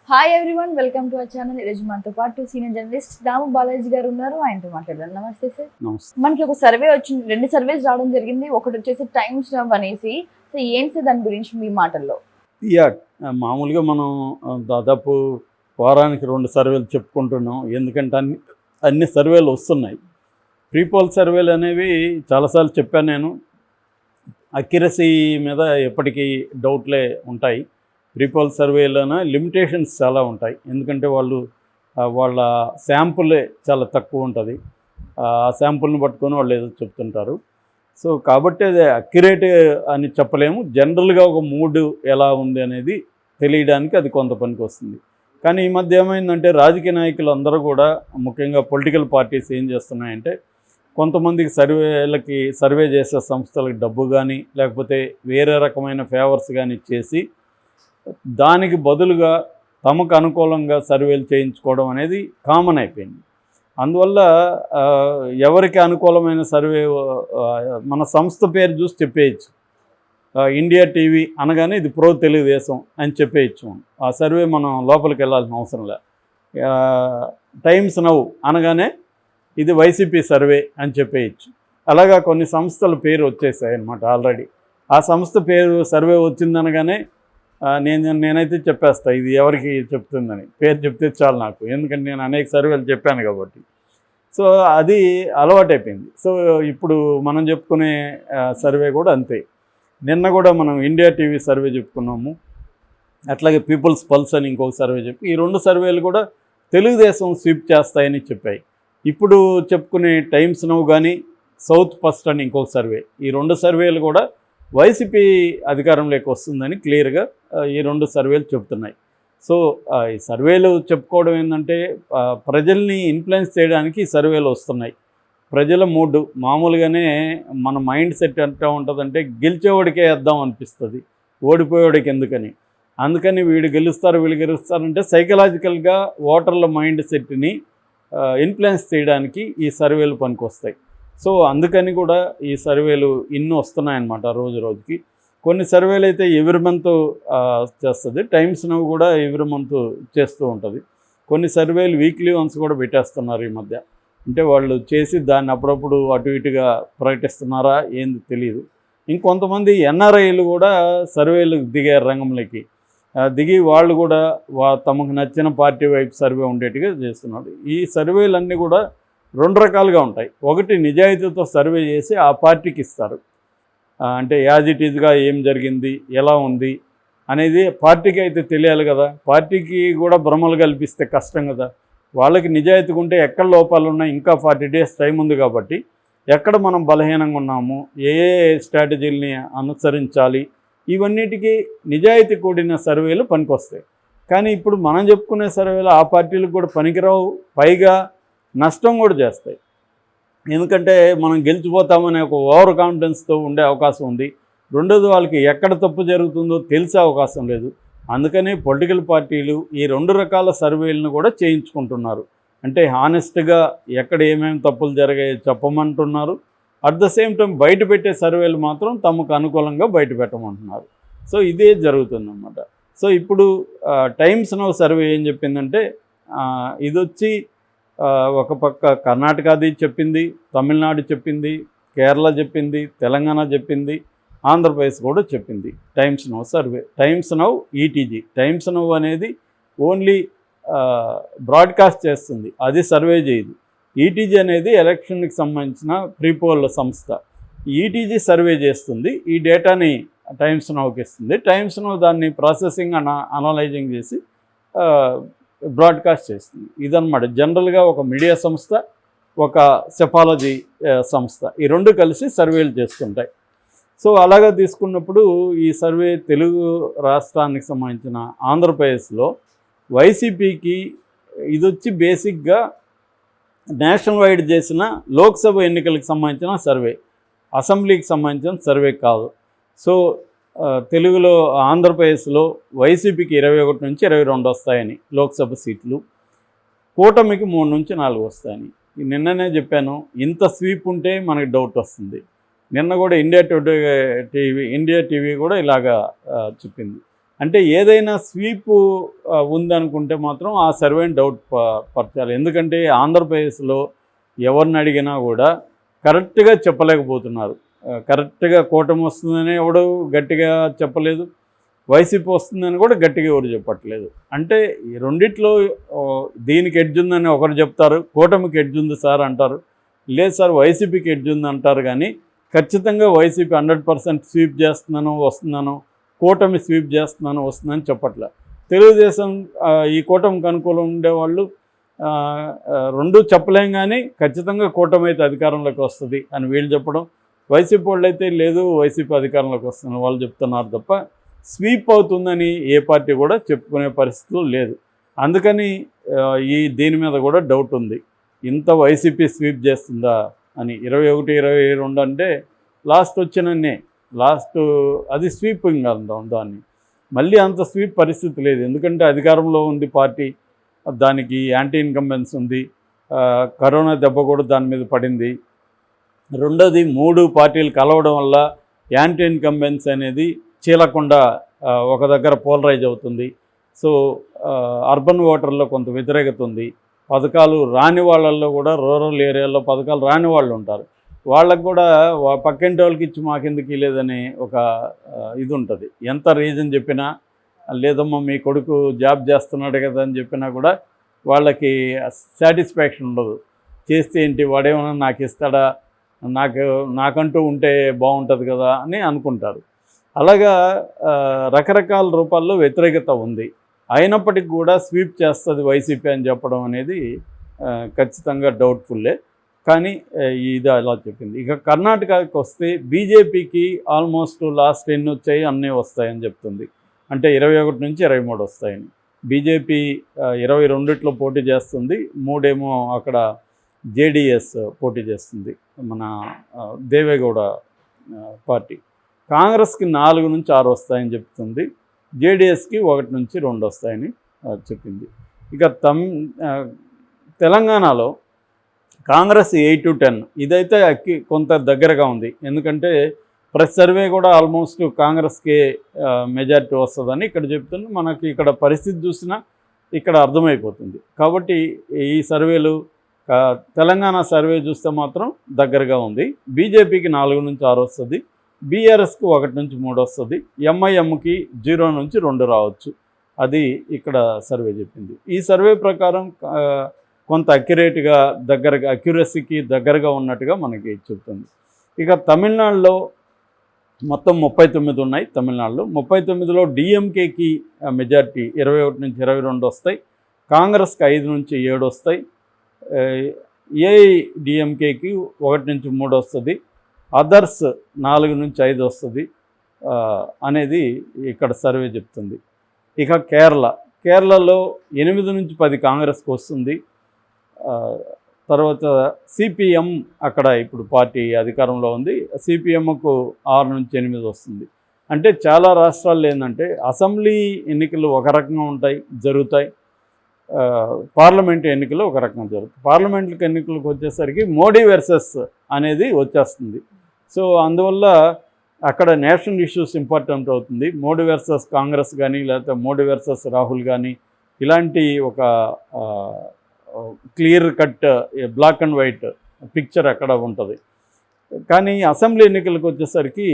Hi everyone, welcome to our channel. ఈరోజు మనతో పాటు సీనియర్ జర్నలిస్ట్ దాము బాలాజీ గారు ఉన్నారు. ఆయనతో మాట్లాడదాం. నమస్తే సార్. నమస్తే. మనకి ఒక సర్వే వచ్చింది, 2 సర్వేస్ రావడం జరిగింది. ఒకటి వచ్చేసి టైమ్స్ నవ్ అనేసి. సో ఏంటి సార్ దాని గురించి మీ మాటల్లో? మామూలుగా మనం దాదాపు వారానికి 2 సర్వేలు చెప్పుకుంటున్నాం. ఎందుకంటే అన్ని సర్వేలు వస్తున్నాయి. ప్రీపోల్ సర్వేలు అనేవి చాలాసార్లు చెప్పాను నేను. అక్యురసీ మీద ఎప్పటికీ డౌట్లే ఉంటాయి. ప్రీపోల్ సర్వేలోనే లిమిటేషన్స్ చాలా ఉంటాయి. ఎందుకంటే వాళ్ళ శాంపులే చాలా తక్కువ ఉంటుంది. ఆ శాంపుల్ని పట్టుకొని వాళ్ళు ఏదో చెప్తుంటారు. సో కాబట్టి అది అక్యురేట్ అని చెప్పలేము. జనరల్గా ఒక మూడ్ ఎలా ఉంది అనేది తెలియడానికి అది కొంత పనికి వస్తుంది. కానీ ఈ మధ్య ఏమైందంటే రాజకీయ నాయకులు అందరూ కూడా, ముఖ్యంగా పొలిటికల్ పార్టీస్ ఏం చేస్తున్నాయంటే, కొంతమందికి సర్వే చేసే సంస్థలకు డబ్బు కానీ లేకపోతే వేరే రకమైన ఫేవర్స్ కానీ ఇచ్చేసి దానికి బదులుగా తమకు అనుకూలంగా సర్వేలు చేయించుకోవడం అనేది కామన్ అయిపోయింది. అందువల్ల ఎవరికి అనుకూలమైన సర్వే మన సంస్థ పేరు చూసి చెప్పేయచ్చు. ఇండియా టీవీ అనగానే ఇది ప్రో తెలుగుదేశం అని చెప్పేయచ్చు. ఆ సర్వే మనం లోపలికి వెళ్ళాల్సిన అవసరం లే. టైమ్స్ నవ్ అనగానే ఇది వైసీపీ సర్వే అని చెప్పేయచ్చు. అలాగా కొన్ని సంస్థల పేరు వచ్చేసాయి అన్నమాట ఆల్రెడీ. ఆ సంస్థ పేరు సర్వే వచ్చిందనగానే నేనైతే చెప్పేస్తా ఇది ఎవరికి చెప్తుందని. పేరు చెప్తే చాలు నాకు, ఎందుకంటే నేను అనేక సర్వేలు చెప్పాను కాబట్టి. సో అది అలవాటైపోయింది. సో ఇప్పుడు మనం చెప్పుకునే సర్వే కూడా అంతే. నిన్న కూడా మనం ఇండియా టీవీ సర్వే చెప్పుకున్నాము. అట్లాగే పీపుల్స్ పల్స్ అని ఇంకొక సర్వే చెప్పి, ఈ 2 సర్వేలు కూడా తెలుగుదేశం స్వీప్ చేస్తాయని చెప్పాయి. ఇప్పుడు చెప్పుకునే టైమ్స్ నవ్ కానీ సౌత్ ఫస్ట్ అని ఇంకొక సర్వే, ఈ 2 సర్వేలు కూడా వైసీపీ అధికారంలోకి వస్తుందని క్లియర్గా ఈ 2 సర్వేలు చెప్తున్నాయి. సో ఈ సర్వేలు చెప్పుకోవడం ఏంటంటే, ప్రజల్ని ఇన్ఫ్లుయెన్స్ చేయడానికి ఈ సర్వేలు వస్తున్నాయి. ప్రజల మూడ్ మామూలుగానే మన మైండ్ సెట్ ఎట్లా ఉంటుందంటే, గెలిచేవాడికే వేద్దాం అనిపిస్తుంది, ఓడిపోయేవాడికి ఎందుకని. అందుకని వీళ్ళు గెలుస్తారంటే సైకలాజికల్గా ఓటర్ల మైండ్ సెట్ని ఇన్ఫ్లుయెన్స్ చేయడానికి ఈ సర్వేలు పనికొస్తాయి. సో అందుకని కూడా ఈ సర్వేలు ఇన్ని వస్తున్నాయన్నమాట రోజు రోజుకి. కొన్ని సర్వేలు అయితే ఎవ్రీ మంత్ చేస్తుంది. టైమ్స్ నవ్ కూడా ఎవ్రీ మంత్ చేస్తూ ఉంటుంది. కొన్ని సర్వేలు వీక్లీ వన్స్ కూడా పెట్టేస్తున్నారు ఈ మధ్య. అంటే వాళ్ళు చేసి దాన్ని అప్పుడప్పుడు అటు ఇటుగా ప్రకటిస్తున్నారా ఏంది తెలియదు. ఇంకొంతమంది ఎన్ఆర్ఐలు కూడా సర్వేలు దిగారు రంగంలోకి. దిగి వాళ్ళు కూడా తమకు నచ్చిన పార్టీ వైపు సర్వే ఉండేట్టుగా చేస్తున్నారు. ఈ సర్వేలన్నీ కూడా 2 రకాలుగా ఉంటాయి. ఒకటి నిజాయితీతో సర్వే చేసి ఆ పార్టీకి ఇస్తారు. అంటే యాజ్ ఇట్ ఈజ్గా ఏం జరిగింది, ఎలా ఉంది అనేది పార్టీకి అయితే తెలియాలి కదా. పార్టీకి కూడా భ్రమలు కల్పిస్తే కష్టం కదా. వాళ్ళకి నిజాయితీగా ఉంటే ఎక్కడ లోపాలు ఉన్నాయి, ఇంకా 40 డేస్ టైం ఉంది కాబట్టి ఎక్కడ మనం బలహీనంగా ఉన్నాము, ఏ స్ట్రాటజీలని అనుసరించాలి, ఇవన్నిటికీ నిజాయితీ కూడిన సర్వేలు పనికొస్తాయి. కానీ ఇప్పుడు మనం చెప్పుకునే సర్వేలు ఆ పార్టీలకు కూడా పనికిరావు, పైగా నష్టం కూడా చేస్తాయి. ఎందుకంటే మనం గెలిచిపోతామనే ఒక ఓవర్ కాన్ఫిడెన్స్తో ఉండే అవకాశం ఉంది. రెండోది, వాళ్ళకి ఎక్కడ తప్పు జరుగుతుందో తెలిసే అవకాశం లేదు. అందుకని పొలిటికల్ పార్టీలు ఈ 2 రకాల సర్వేలను కూడా చేయించుకుంటున్నారు. అంటే హానెస్ట్గా ఎక్కడ ఏమేమి తప్పులు జరిగాయో చెప్పమంటున్నారు. అట్ ద సేమ్ టైం బయట పెట్టే సర్వేలు మాత్రం తమకు అనుకూలంగా బయట పెట్టమంటున్నారు. సో ఇదే జరుగుతుందన్నమాట. సో ఇప్పుడు టైమ్స్ నవ్ సర్వే ఏం చెప్పిందంటే, ఇదొచ్చి ఒక పక్క కర్ణాటకది చెప్పింది, తమిళనాడు చెప్పింది, కేరళ చెప్పింది, తెలంగాణ చెప్పింది, ఆంధ్రప్రదేశ్ కూడా చెప్పింది times now survey. Times now ETG. Times now అనేది ఓన్లీ బ్రాడ్కాస్ట్ చేస్తుంది, అది సర్వే చేయదు. ఈటీజీ అనేది ఎలక్షన్కి సంబంధించిన ప్రీపోల్ సంస్థ. ఈటీజీ సర్వే చేస్తుంది, ఈ డేటాని టైమ్స్ నవ్కి ఇస్తుంది. టైమ్స్ నవ్ దాన్ని ప్రాసెసింగ్ అనలైజింగ్ చేసి బ్రాడ్కాస్ట్ చేస్తుంది. ఇదన్నమాట జనరల్గా ఒక మీడియా సంస్థ, ఒక సెఫాలజీ సంస్థ, ఈ 2 కలిసి సర్వేలు చేస్తుంటాయి. సో అలాగా తీసుకున్నప్పుడు ఈ సర్వే తెలుగు రాష్ట్రానికి సంబంధించిన ఆంధ్రప్రదేశ్లో వైసీపీకి ఇదొచ్చి బేసిక్గా నేషనల్ వైడ్ చేసిన లోక్సభ ఎన్నికలకు సంబంధించిన సర్వే, అసెంబ్లీకి సంబంధించిన సర్వే కాదు. సో తెలుగులో ఆంధ్రప్రదేశ్లో వైసీపీకి 21 నుంచి 22 వస్తాయని లోక్సభ సీట్లు, కూటమికి 3 నుంచి 4 వస్తాయని. నిన్ననే చెప్పాను, ఇంత స్వీప్ ఉంటే మనకి డౌట్ వస్తుంది. నిన్న కూడా ఇండియా టీవీ కూడా ఇలాగా చెప్పింది. అంటే ఏదైనా స్వీప్ ఉందనుకుంటే మాత్రం ఆ సర్వేని డౌట్ పరచాలి. ఎందుకంటే ఆంధ్రప్రదేశ్లో ఎవరిని అడిగినా కూడా కరెక్ట్గా చెప్పలేకపోతున్నారు. కరెక్ట్గా కూటమి వస్తుందని ఎవడు గట్టిగా చెప్పలేదు, వైసీపీ వస్తుందని కూడా గట్టిగా ఎవరు చెప్పట్లేదు. అంటే ఈ రెండిట్లో దీనికి ఎడ్జ్ ఉందని ఒకరు చెప్తారు, కూటమికి ఎడ్జ్ ఉంది సార్ అంటారు, లేదు సార్ వైసీపీకి ఎడ్జ్ ఉంది అంటారు. కానీ ఖచ్చితంగా వైసీపీ 100% స్వీప్ చేస్తున్నాను వస్తున్నాను, కూటమి స్వీప్ చేస్తున్నాను వస్తుందని చెప్పట్లే. తెలుగుదేశం ఈ కూటమికి అనుకూలం ఉండేవాళ్ళు రెండూ చెప్పలేం, కానీ ఖచ్చితంగా కూటమి అయితే అధికారంలోకి వస్తుంది అని వీళ్ళు చెప్పడం, వైసీపీ వాళ్ళు అయితే లేదు వైసీపీ అధికారంలోకి వస్తున్నారు వాళ్ళు చెప్తున్నారు తప్ప స్వీప్ అవుతుందని ఏ పార్టీ కూడా చెప్పుకునే పరిస్థితులు లేదు. అందుకని దీని మీద కూడా డౌట్ ఉంది, ఇంత వైసీపీ స్వీప్ చేస్తుందా అని. 21, 22 అంటే లాస్ట్ వచ్చినన్నే, లాస్ట్ అది స్వీపింగ్ అంటాం దాన్ని. మళ్ళీ అంత స్వీప్ పరిస్థితి లేదు, ఎందుకంటే అధికారంలో ఉంది పార్టీ, దానికి యాంటీ ఇన్కంబెన్స్ ఉంది, కరోనా దెబ్బ కూడా దాని మీద పడింది. రెండోది 3 పార్టీలు కలవడం వల్ల యాంటీ ఇన్కంబెన్స్ అనేది చీలకుండా ఒక దగ్గర పోలరైజ్ అవుతుంది. సో అర్బన్ ఓటర్లో కొంత వ్యతిరేకత ఉంది. పథకాలు రాని వాళ్ళల్లో కూడా రూరల్ ఏరియాలో పథకాలు రాని వాళ్ళు ఉంటారు, వాళ్ళకు కూడా పక్కింటి వాళ్ళకి ఇచ్చి మాకెందుకు లేదని ఒక ఇది ఉంటుంది. ఎంత రీజన్ చెప్పినా, లేదమ్మా మీ కొడుకు జాబ్ చేస్తున్నాడు కదా అని చెప్పినా కూడా వాళ్ళకి సాటిస్ఫాక్షన్ ఉండదు. చేస్తే ఏంటి వాడేమన్నా నాకు ఇస్తాడా, నాకంటూ ఉంటే బాగుంటుంది కదా అని అనుకుంటారు. అలాగా రకరకాల రూపాల్లో వ్యతిరేకత ఉంది. అయినప్పటికీ కూడా స్వీప్ చేస్తుంది వైసీపీ అని చెప్పడం అనేది ఖచ్చితంగా డౌట్ఫుల్లే. కానీ ఇది అలా చెప్పింది. ఇక కర్ణాటకకి వస్తే బీజేపీకి ఆల్మోస్ట్ లాస్ట్ ఎన్ని వచ్చాయి అన్నీ వస్తాయని చెప్తుంది. అంటే 21 నుంచి 23 వస్తాయని. బీజేపీ 22 పోటీ చేస్తుంది, 3 ఏమో అక్కడ జేడీఎస్ పోటీ చేస్తుంది, మన దేవేగౌడ పార్టీ. కాంగ్రెస్కి 4 నుంచి 6 వస్తాయని చెప్తుంది, జేడీఎస్కి 1 నుంచి 2 వస్తాయని చెప్పింది. ఇక తెలంగాణలో కాంగ్రెస్ 8 to 10, ఇదైతే కొంత దగ్గరగా ఉంది. ఎందుకంటే ప్రతి సర్వే కూడా ఆల్మోస్ట్ కాంగ్రెస్కే మెజారిటీ వస్తుందని ఇక్కడ చెప్తుంది. మనకి ఇక్కడ పరిస్థితి చూసినా ఇక్కడ అర్థమైపోతుంది. కాబట్టి ఈ సర్వేలు తెలంగాణ సర్వే చూస్తే మాత్రం దగ్గరగా ఉంది. బీజేపీకి 4 నుంచి 6 వస్తుంది, బీఆర్ఎస్కి 1 నుంచి 3 వస్తుంది, ఎంఐఎంకి 0 నుంచి 2 రావచ్చు. అది ఇక్కడ సర్వే చెప్పింది. ఈ సర్వే ప్రకారం కొంత అక్యురసీకి దగ్గరగా ఉన్నట్టుగా మనకి చెప్తుంది. ఇక తమిళనాడులో మొత్తం 39 ఉన్నాయి. తమిళనాడులో 39లో డిఎంకేకి మెజారిటీ 21 నుంచి 22 వస్తాయి, కాంగ్రెస్కి 5 నుంచి 7 వస్తాయి, ఏఐడిఎంకేకి 1 నుంచి 3 వస్తుంది, అదర్స్ 4 నుంచి 5 వస్తుంది అనేది ఇక్కడ సర్వే చెప్తుంది. ఇక కేరళలో 8 నుంచి 10 కాంగ్రెస్కి వస్తుంది. తర్వాత సిపిఎం అక్కడ ఇప్పుడు పార్టీ అధికారంలో ఉంది, సిపిఎంకు 6 నుంచి 8 వస్తుంది. అంటే చాలా రాష్ట్రాల్లో ఏంటంటే అసెంబ్లీ ఎన్నికలు ఒక రకంగా జరుగుతాయి, పార్లమెంట్ ఎన్నికలు ఒక రకంగా జరుగుతాయి. పార్లమెంట్ ఎన్నికలకు వచ్చేసరికి మోడీ వర్సెస్ అనేది వచ్చేస్తుంది. సో అందువల్ల అక్కడ నేషనల్ ఇష్యూస్ ఇంపార్టెంట్ అవుతుంది. మోడీ వర్సెస్ కాంగ్రెస్ కానీ, లేకపోతే మోడీ వర్సెస్ రాహుల్ కానీ, ఇలాంటి ఒక clear cut black and white picture అక్కడ ఉంటుంది. కానీ అసెంబ్లీ ఎన్నికలకు వచ్చేసరికి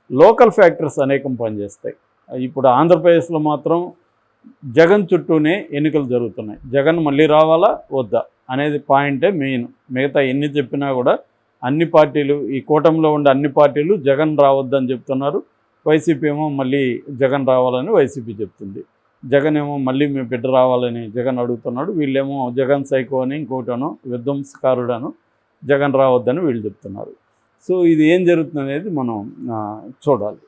లోకల్ ఫ్యాక్టర్స్ అనేకం పనిచేస్తాయి. ఇప్పుడు ఆంధ్రప్రదేశ్లో మాత్రం జగన్ చుట్టూనే ఎన్నికలు జరుగుతున్నాయి. జగన్ మళ్ళీ రావాలా వద్దా అనేది పాయింటే మెయిన్. మిగతా ఎన్ని చెప్పినా కూడా అన్ని పార్టీలు, ఈ కూటమిలో ఉండే అన్ని పార్టీలు జగన్ రావద్దని చెప్తున్నారు. వైసీపీ ఏమో మళ్ళీ జగన్ రావాలని వైసీపీ చెప్తుంది, జగన్ ఏమో మళ్ళీ మీ బిడ్డ రావాలని జగన్ అడుగుతున్నాడు. వీళ్ళేమో జగన్ సైకో అని, ఇంకోటనో విధ్వంసకారుడను, జగన్ రావద్దని వీళ్ళు చెప్తున్నారు. సో ఇది ఏం జరుగుతుంది అనేది మనం చూడాలి.